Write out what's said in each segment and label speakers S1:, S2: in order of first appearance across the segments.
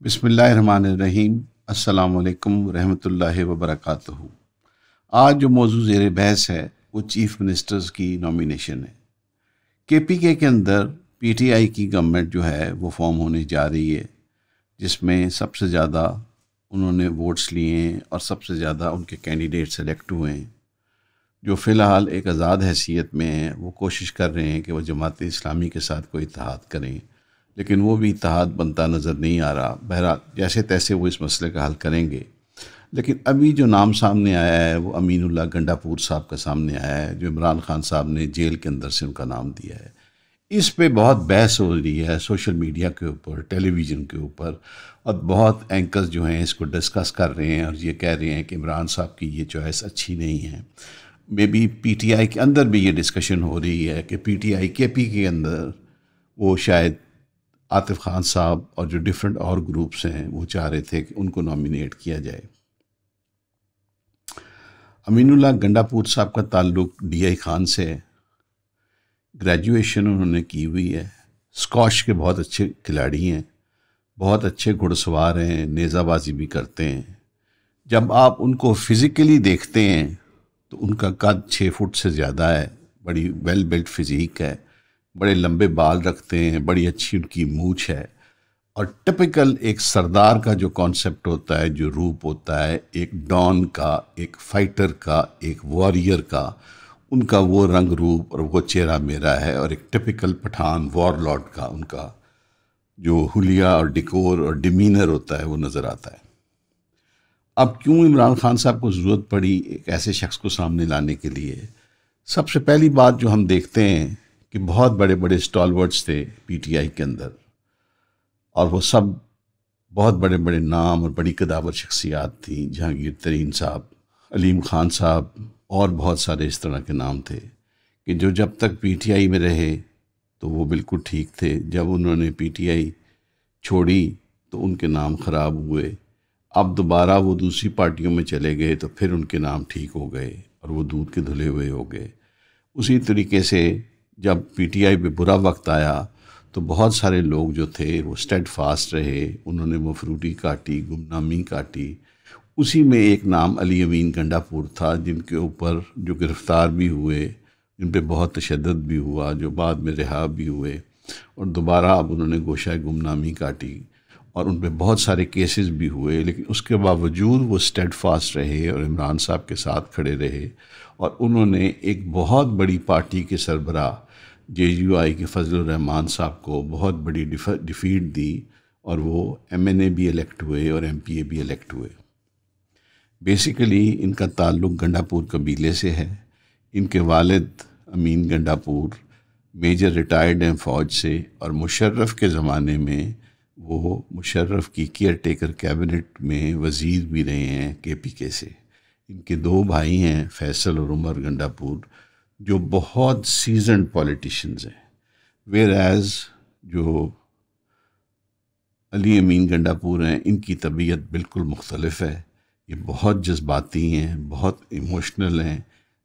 S1: بسم اللہ الرحمن الرحیم۔ السلام علیکم ورحمۃ اللہ وبرکاتہ۔ آج جو موضوع زیر بحث ہے وہ چیف منسٹرز کی نامینیشن ہے۔ کے پی کے اندر پی ٹی آئی کی گورنمنٹ جو ہے وہ فارم ہونے جا رہی ہے، جس میں سب سے زیادہ انہوں نے ووٹس لیے ہیں اور سب سے زیادہ ان کے کینڈیڈیٹ سلیکٹ ہوئے ہیں، جو فی الحال ایک آزاد حیثیت میں ہیں۔ وہ کوشش کر رہے ہیں کہ وہ جماعت اسلامی کے ساتھ کوئی اتحاد کریں، لیکن وہ بھی اتحاد بنتا نظر نہیں آ رہا۔ بہرحال جیسے تیسے وہ اس مسئلے کا حل کریں گے، لیکن ابھی جو نام سامنے آیا ہے وہ امین اللہ گنڈا پور صاحب کا سامنے آیا ہے، جو عمران خان صاحب نے جیل کے اندر سے ان کا نام دیا ہے۔ اس پہ بہت بحث ہو رہی ہے سوشل میڈیا کے اوپر، ٹیلی ویژن کے اوپر، اور بہت اینکرز جو ہیں اس کو ڈسکس کر رہے ہیں اور یہ کہہ رہے ہیں کہ عمران صاحب کی یہ چوائس اچھی نہیں ہے۔ May B P T I کے اندر بھی یہ ڈسکشن ہو رہی ہے کہ پی ٹی آئی کے پی کے اندر وہ شاید عاطف خان صاحب اور جو ڈیفرنٹ اور گروپس ہیں وہ چاہ رہے تھے کہ ان کو نامینیٹ کیا جائے۔ امین اللہ گنڈا پور صاحب کا تعلق ڈی آئی خان سے ہے۔ گریجویشن انہوں نے کی ہوئی ہے، اسکواش کے بہت اچھے کھلاڑی ہیں، بہت اچھے گھڑ سوار ہیں، نیزہ بازی بھی کرتے ہیں۔ جب آپ ان کو فزیکلی دیکھتے ہیں تو ان کا قد 6 فٹ سے زیادہ ہے، بڑی ویل بلٹ فزیک ہے، بڑے لمبے بال رکھتے ہیں، بڑی اچھی ان کی مونچھ ہے، اور ٹپیکل ایک سردار کا جو کانسیپٹ ہوتا ہے، جو روپ ہوتا ہے ایک ڈان کا، ایک فائٹر کا، ایک واریر کا، ان کا وہ رنگ روپ اور وہ چہرہ میرا ہے، اور ایک ٹپیکل پٹھان وار لارڈ کا ان کا جو حلیہ اور ڈیکور اور ڈیمینر ہوتا ہے وہ نظر آتا ہے۔ اب کیوں عمران خان صاحب کو ضرورت پڑی ایک ایسے شخص کو سامنے لانے کے لیے؟ سب سے پہلی بات جو ہم دیکھتے ہیں کہ بہت بڑے بڑے اسٹالورٹس تھے پی ٹی آئی کے اندر، اور وہ سب بہت بڑے بڑے نام اور بڑی قداور شخصیات تھیں۔ جہانگیر ترین صاحب، علیم خان صاحب، اور بہت سارے اس طرح کے نام تھے کہ جو جب تک پی ٹی آئی میں رہے تو وہ بالکل ٹھیک تھے، جب انہوں نے پی ٹی آئی چھوڑی تو ان کے نام خراب ہوئے۔ اب دوبارہ وہ دوسری پارٹیوں میں چلے گئے تو پھر ان کے نام ٹھیک ہو گئے اور وہ دودھ کے دھلے ہوئے ہو گئے۔ اسی طریقے سے جب پی ٹی آئی پہ برا وقت آیا تو بہت سارے لوگ جو تھے وہ اسٹیڈ فاسٹ رہے، انہوں نے مفروٹی کاٹی، گمنامی کاٹی۔ اسی میں ایک نام علی امین گنڈا پور تھا، جن کے اوپر جو گرفتار بھی ہوئے، جن پہ بہت تشدد بھی ہوا، جو بعد میں رہا بھی ہوئے، اور دوبارہ اب انہوں نے گوشہ گمنامی کاٹی اور ان پہ بہت سارے کیسز بھی ہوئے، لیکن اس کے باوجود وہ اسٹیڈ فاسٹ رہے اور عمران صاحب کے ساتھ کھڑے رہے، اور انہوں نے ایک بہت بڑی پارٹی کے سربراہ جے یو آئی کے فضل الرحمان صاحب کو بہت بڑی ڈیفیٹ دی، اور وہ ایم این اے بھی الیکٹ ہوئے اور ایم پی اے بھی الیکٹ ہوئے۔ بیسیکلی ان کا تعلق گنڈا پور قبیلے سے ہے۔ ان کے والد امین گنڈا پور میجر ریٹائرڈ ہیں فوج سے، اور مشرف کے زمانے میں وہ مشرف کی کیئر ٹیکر کیبنٹ میں وزیر بھی رہے ہیں کے پی کے سے۔ ان کے 2 بھائی ہیں، فیصل اور عمر گنڈا پور، جو بہت سیزنڈ پولیٹیشنز ہیں، ویئر ایز جو علی امین گنڈا پور ہیں ان کی طبیعت بالکل مختلف ہے۔ یہ بہت جذباتی ہیں، بہت ایموشنل ہیں،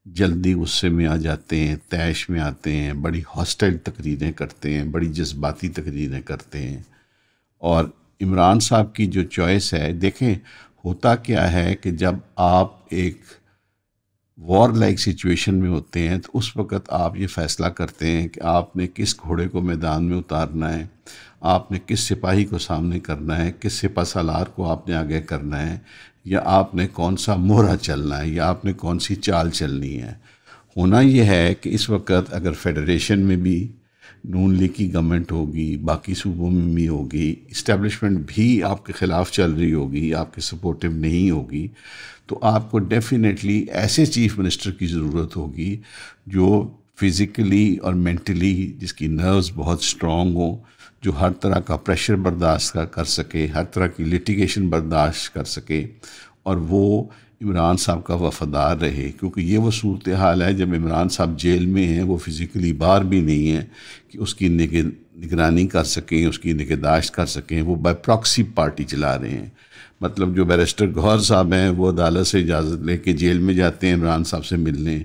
S1: جلدی غصے میں آ جاتے ہیں، طیش میں آتے ہیں، بڑی ہاسٹائل تقریریں کرتے ہیں، بڑی جذباتی تقریریں کرتے ہیں۔ اور عمران صاحب کی جو چوائس ہے، دیکھیں ہوتا کیا ہے کہ جب آپ ایک وار لائک سچویشن میں ہوتے ہیں تو اس وقت آپ یہ فیصلہ کرتے ہیں کہ آپ نے کس گھوڑے کو میدان میں اتارنا ہے، آپ نے کس سپاہی کو سامنے کرنا ہے، کس سپہ سالار کو آپ نے آگے کرنا ہے، یا آپ نے کون سا مہرہ چلنا ہے، یا آپ نے کون سی چال چلنی ہے۔ ہونا یہ ہے کہ اس وقت اگر فیڈریشن میں بھی نون لیگ کی گورنمنٹ ہوگی، باقی صوبوں میں بھی ہوگی، اسٹیبلشمنٹ بھی آپ کے خلاف چل رہی ہوگی، آپ کے سپورٹیو نہیں ہوگی، تو آپ کو ڈیفینیٹلی ایسے چیف منسٹر کی ضرورت ہوگی جو فزیکلی اور مینٹلی، جس کی نروز بہت سٹرونگ ہوں، جو ہر طرح کا پریشر برداشت کر سکے، ہر طرح کی لیٹیگیشن برداشت کر سکے، اور وہ عمران صاحب کا وفادار رہے۔ کیونکہ یہ وہ صورتحال ہے جب عمران صاحب جیل میں ہیں، وہ فزیکلی باہر بھی نہیں ہیں کہ اس کی نگرانی کر سکیں، اس کی نگہداشت کر سکیں، وہ بائی پراکسی پارٹی چلا رہے ہیں. مطلب جو بیرسٹر گوہر صاحب ہیں وہ عدالت سے اجازت لے کے جیل میں جاتے ہیں عمران صاحب سے ملنے.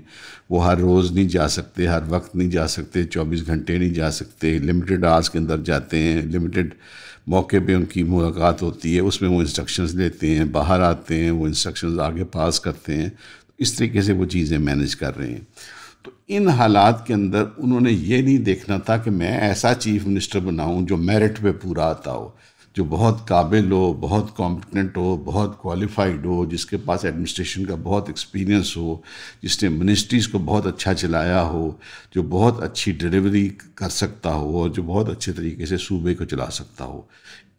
S1: وہ ہر روز نہیں جا سکتے، ہر وقت نہیں جا سکتے، 24 گھنٹے نہیں جا سکتے، لمیٹڈ آورس کے اندر جاتے ہیں، لمیٹڈ موقع پہ ان کی ملاقات ہوتی ہے، اس میں وہ انسٹرکشنز لیتے ہیں، باہر آتے ہیں، وہ انسٹرکشنز آگے پاس کرتے ہیں. اس طریقے سے وہ چیزیں مینیج کر رہے ہیں. تو ان حالات کے اندر انہوں نے یہ نہیں دیکھنا تھا کہ میں ایسا چیف منسٹر بناؤں جو میرٹ پہ پورا آتا ہو، جو بہت قابل ہو، بہت کمپٹنٹ ہو، بہت کوالیفائڈ ہو، جس کے پاس ایڈمنسٹریشن کا بہت ایکسپیرینس ہو، جس نے منسٹریز کو بہت اچھا چلایا ہو، جو بہت اچھی ڈلیوری کر سکتا ہو، اور جو بہت اچھے طریقے سے صوبے کو چلا سکتا ہو.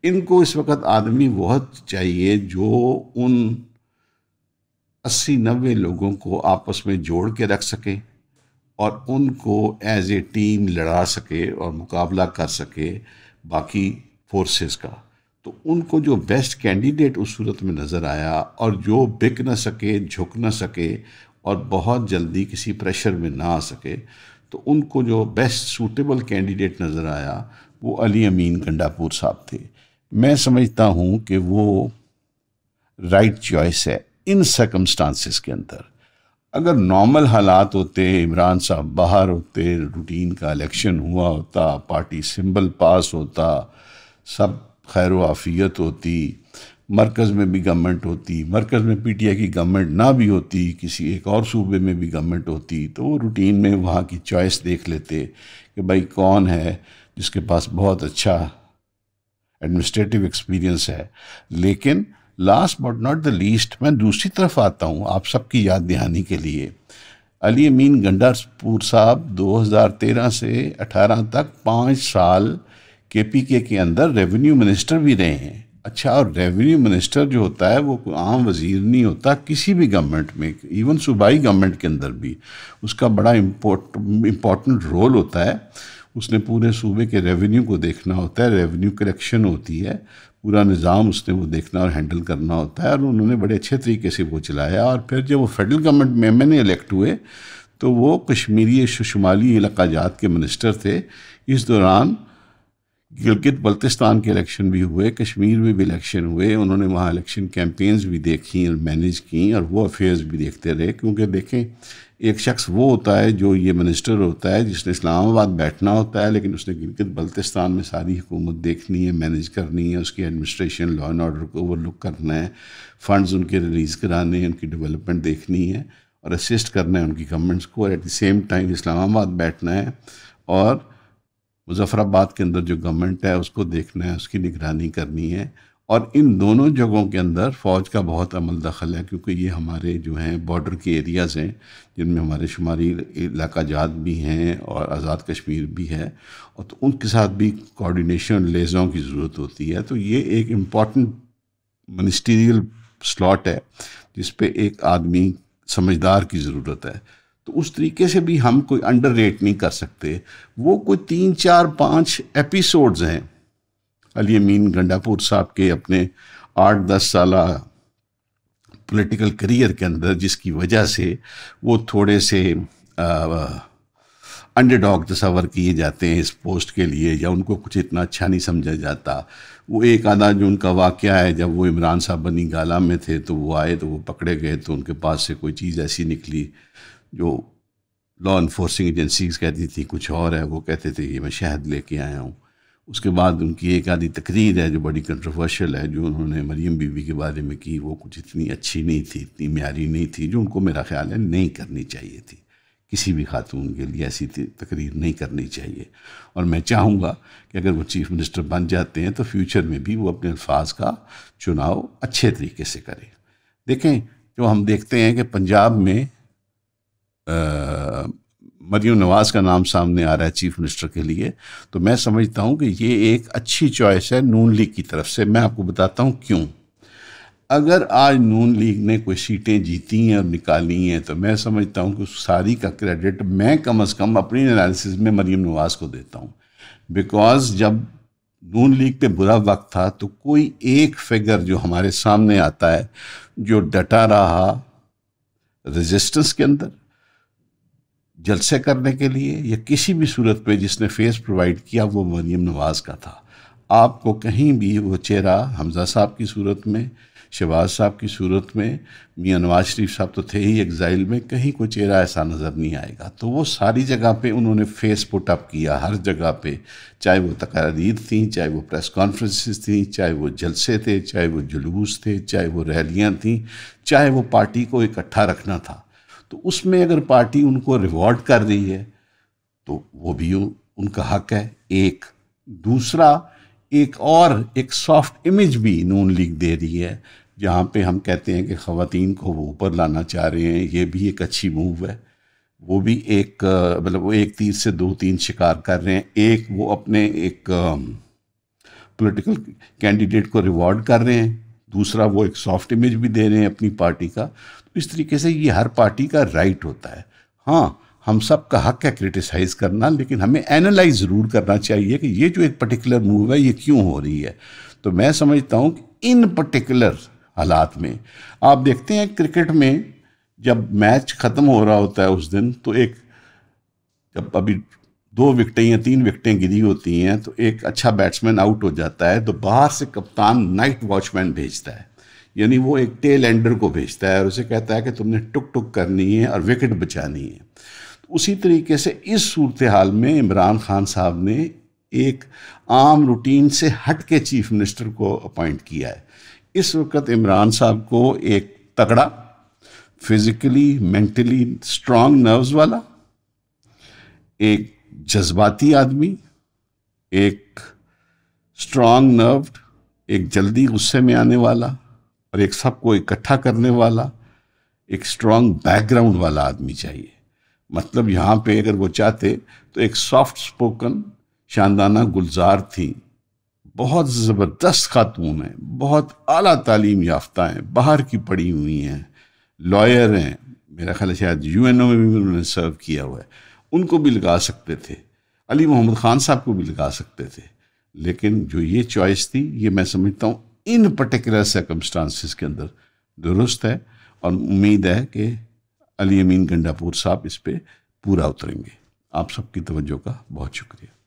S1: ان کو اس وقت آدمی بہت چاہیے جو ان 80-90 لوگوں کو آپس میں جوڑ کے رکھ سکے اور ان کو ایز اے ٹیم لڑا سکے اور مقابلہ کر سکے باقی فورسز کا. تو ان کو جو بیسٹ کینڈیڈیٹ اس صورت میں نظر آیا، اور جو بک نہ سکے، جھک نہ سکے، اور بہت جلدی کسی پریشر میں نہ آ سکے، تو ان کو جو بیسٹ سوٹیبل کینڈیڈیٹ نظر آیا وہ علی امین گنڈاپور صاحب تھے. میں سمجھتا ہوں کہ وہ رائٹ چوائس ہے ان سرکمسٹانسز کے اندر. اگر نارمل حالات ہوتے، عمران صاحب باہر ہوتے، روٹین کا الیکشن ہوا ہوتا، پارٹی سمبل پاس ہوتا، سب خیر و عافیت ہوتی، مرکز میں بھی گورنمنٹ ہوتی، مرکز میں پی ٹی آئی کی گورنمنٹ نہ بھی ہوتی، کسی ایک اور صوبے میں بھی گورنمنٹ ہوتی، تو وہ روٹین میں وہاں کی چوائس دیکھ لیتے کہ بھائی کون ہے جس کے پاس بہت اچھا ایڈمنسٹریٹو ایکسپیرینس ہے. لیکن last but not the least, میں دوسری طرف آتا ہوں آپ سب کی یاد دہانی کے لیے. علی امین گنڈاپور صاحب 2013 سے 18 تک 5 سال کے پی کے اندر ریونیو منسٹر بھی رہے ہیں. اچھا، اور ریونیو منسٹر جو ہوتا ہے وہ کوئی عام وزیر نہیں ہوتا کسی بھی گورنمنٹ میں، ایون صوبائی گورنمنٹ کے اندر بھی اس کا بڑا امپورٹنٹ رول ہوتا ہے. اس نے پورے صوبے کے ریونیو کو دیکھنا ہوتا ہے، ریونیو کلیکشن ہوتی ہے، پورا نظام اس نے وہ دیکھنا اور ہینڈل کرنا ہوتا ہے. اور انہوں نے بڑے اچھے طریقے سے وہ چلایا. اور پھر جب وہ فیڈرل گورنمنٹ میں ایم این اے الیکٹ ہوئے تو وہ کشمیری شمالی علاقہ جات کے منسٹر تھے. اس دوران گلگت بلتستان کے الیکشن بھی ہوئے، کشمیر میں بھی الیکشن ہوئے. انہوں نے وہاں الیکشن کیمپینز بھی دیکھیں اور مینیج کیں، اور وہ افیئرز بھی دیکھتے رہے. کیونکہ دیکھیں، ایک شخص وہ ہوتا ہے جو یہ منسٹر ہوتا ہے جس نے اسلام آباد بیٹھنا ہوتا ہے، لیکن اس نے گلگت بلتستان میں ساری حکومت دیکھنی ہے، مینیج کرنی ہے، اس کی ایڈمنسٹریشن، لا اینڈ آرڈر کو اوور لک کرنا ہے، فنڈز ان کے ریلیز کرانے ہیں، ان کی ڈیولپمنٹ دیکھنی ہے اور اسسٹ کرنا ہے ان کی گورنمنٹس کو. اور ایٹ دی سیم ٹائم اسلام آباد بیٹھنا ہے اور مظفر آباد کے اندر جو گورنمنٹ ہے اس کو دیکھنا ہے، اس کی نگرانی کرنی ہے. اور ان دونوں جگہوں کے اندر فوج کا بہت عمل دخل ہے، کیونکہ یہ ہمارے جو ہیں بارڈر کے ایریاز ہیں جن میں ہمارے شمالی علاقہ جات بھی ہیں اور آزاد کشمیر بھی ہے، اور تو ان کے ساتھ بھی کوارڈینیشن لیزوں کی ضرورت ہوتی ہے. تو یہ ایک امپورٹنٹ منسٹریل سلاٹ ہے جس پہ ایک آدمی سمجھدار کی ضرورت ہے. تو اس طریقے سے بھی ہم کوئی انڈر ریٹ نہیں کر سکتے. وہ کوئی 3 4 5 ایپیسوڈز ہیں علی امین گنڈاپور صاحب کے اپنے 8-10 سالہ پولیٹیکل کریئر کے اندر، جس کی وجہ سے وہ تھوڑے سے انڈر ڈاگ تصور کیے جاتے ہیں اس پوسٹ کے لیے، یا ان کو کچھ اتنا اچھا نہیں سمجھا جاتا. وہ ایک آدھا جو ان کا واقعہ ہے، جب وہ عمران صاحب بنی گالہ میں تھے تو وہ آئے تو وہ پکڑے گئے، تو ان کے پاس سے کوئی چیز ایسی نکلی جو لا انفورسنگ ایجنسیز کہتی تھی کچھ اور ہے، وہ کہتے تھے یہ میں شہد لے کے آیا ہوں. اس کے بعد ان کی ایک آدھی تقریر ہے جو بڑی کنٹروورشل ہے، جو انہوں نے مریم بی بی کے بارے میں کی، وہ کچھ اتنی اچھی نہیں تھی، اتنی معیاری نہیں تھی، جو ان کو میرا خیال ہے نہیں کرنی چاہیے تھی. کسی بھی خاتون کے لیے ایسی تقریر نہیں کرنی چاہیے. اور میں چاہوں گا کہ اگر وہ چیف منسٹر بن جاتے ہیں تو فیوچر میں بھی وہ اپنے الفاظ کا چناؤ اچھے طریقے سے کریں. دیکھیں، جو ہم دیکھتے ہیں کہ پنجاب میں مریم نواز کا نام سامنے آ رہا ہے چیف منسٹر کے لیے، تو میں سمجھتا ہوں کہ یہ ایک اچھی چوائس ہے نون لیگ کی طرف سے. میں آپ کو بتاتا ہوں کیوں. اگر آج نون لیگ نے کوئی سیٹیں جیتی ہیں اور نکالی ہیں تو میں سمجھتا ہوں کہ ساری کا کریڈٹ میں کم از کم اپنی انالیسز میں مریم نواز کو دیتا ہوں. بیکاز جب نون لیگ پہ برا وقت تھا تو کوئی ایک فگر جو ہمارے سامنے آتا ہے جو ڈٹا رہا ریزسٹنس کے اندر، جلسے کرنے کے لیے یا کسی بھی صورت پہ جس نے فیس پرووائڈ کیا وہ مریم نواز کا تھا. آپ کو کہیں بھی وہ چہرہ حمزہ صاحب کی صورت میں، شہباز صاحب کی صورت میں، میاں نواز شریف صاحب تو تھے ہی ایگزائل میں، کہیں کوئی چہرہ ایسا نظر نہیں آئے گا. تو وہ ساری جگہ پہ انہوں نے فیس پٹ اپ کیا، ہر جگہ پہ، چاہے وہ تقاریر تھیں، چاہے وہ پریس کانفرنسز تھیں، چاہے وہ جلسے تھے، چاہے وہ جلوس تھے، چاہے وہ ریلیاں تھیں، چاہے وہ پارٹی کو اکٹھا رکھنا تھا. تو اس میں اگر پارٹی ان کو ریوارڈ کر رہی ہے تو وہ بھی ان کا حق ہے. ایک دوسرا، ایک سافٹ امیج بھی نون لیگ دے رہی ہے، جہاں پہ ہم کہتے ہیں کہ خواتین کو وہ اوپر لانا چاہ رہے ہیں. یہ بھی ایک اچھی موو ہے. وہ بھی ایک مطلب وہ ایک تیر سے دو تین شکار کر رہے ہیں. ایک وہ اپنے ایک پولیٹیکل کینڈیڈیٹ کو ریوارڈ کر رہے ہیں، دوسرا وہ ایک سافٹ امیج بھی دے رہے ہیں اپنی پارٹی کا. تو اس طریقے سے یہ ہر پارٹی کا رائٹ ہوتا ہے. ہاں، ہم سب کا حق ہے کرٹیسائز کرنا، لیکن ہمیں اینالائز ضرور کرنا چاہیے کہ یہ جو ایک پرٹیکولر موو ہے یہ کیوں ہو رہی ہے. تو میں سمجھتا ہوں کہ ان پرٹیکولر حالات میں آپ دیکھتے ہیں کرکٹ میں جب میچ ختم ہو رہا ہوتا ہے اس دن، تو جب ابھی 2 وکٹیں یا 3 وکٹیں گری ہوتی ہیں تو ایک اچھا بیٹسمین آؤٹ ہو جاتا ہے تو باہر سے کپتان نائٹ واچ مین بھیجتا ہے، یعنی وہ ایک ٹیل اینڈر کو بھیجتا ہے اور اسے کہتا ہے کہ تم نے ٹک ٹک کرنی ہے اور وکٹ بچانی ہے. اسی طریقے سے اس صورتحال میں عمران خان صاحب نے ایک عام روٹین سے ہٹ کے چیف منسٹر کو اپوائنٹ کیا ہے. اس وقت عمران صاحب کو ایک تگڑا، فزیکلی مینٹلی اسٹرانگ نروز والا، ایک جذباتی آدمی، ایک اسٹرانگ نروڈ، ایک جلدی غصے میں آنے والا اور ایک سب کو اکٹھا کرنے والا، ایک اسٹرانگ بیک گراؤنڈ والا آدمی چاہیے. مطلب یہاں پہ اگر وہ چاہتے تو ایک سافٹ سپوکن شاندانہ گلزار تھیں، بہت زبردست خاتون ہیں، بہت اعلیٰ تعلیم یافتہ ہیں، باہر کی پڑھی ہوئی ہیں، لائر ہیں، میرا خیال ہے شاید UNO میں بھی انہوں نے سرو کیا ہوا ہے. ان کو بھی لگا سکتے تھے، علی محمد خان صاحب کو بھی لگا سکتے تھے. لیکن جو یہ چوائس تھی یہ میں سمجھتا ہوں ان پرٹیکولر سرکمسٹانسز کے اندر درست ہے، اور امید ہے کہ علی امین گنڈا پور صاحب اس پہ پورا اتریں گے. آپ سب کی توجہ کا بہت شکریہ.